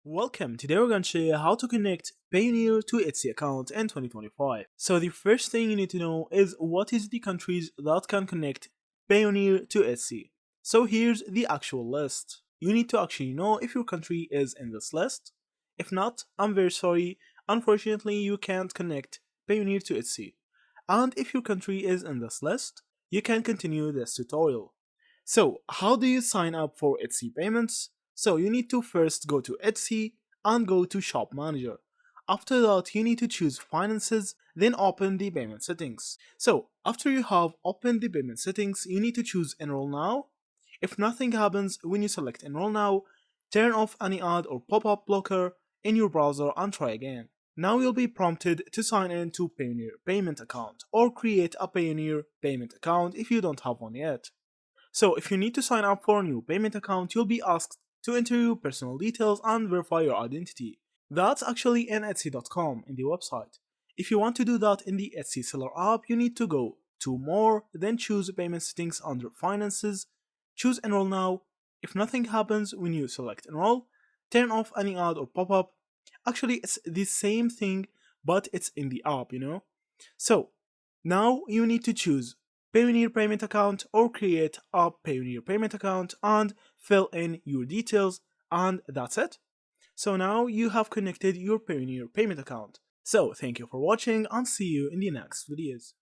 Welcome, today we're going to show you how to connect Payoneer to Etsy account in 2025. So the first thing you need to know is what is the countries that can connect Payoneer to Etsy. So here's the actual list. You need to actually know if your country is in this list. If not, I'm very sorry, unfortunately you can't connect Payoneer to Etsy. And if your country is in this list, you can continue this tutorial. So, how do you sign up for Etsy payments? So, you need to first go to Etsy and go to Shop Manager. After that, you need to choose Finances, then open the payment settings. So, after you have opened the payment settings, you need to choose Enroll Now. If nothing happens when you select Enroll Now, turn off any ad or pop-up blocker in your browser and try again. Now you'll be prompted to sign in to Payoneer payment account or create a Payoneer payment account if you don't have one yet. So if you need to sign up for a new payment account, you'll be asked to enter your personal details and verify your identity. That's actually in Etsy.com in the website. If you want to do that in the Etsy seller app, you need to go to More, then choose Payment Settings under Finances, choose Enroll Now. If nothing happens when you select Enroll, turn off any ad or pop-up. Actually, it's the same thing, but it's in the app. So now you need to choose Payoneer payment account or create a Payoneer payment account and fill in your details, and that's it. So now you have connected your Payoneer payment account. So thank you for watching and see you in the next videos.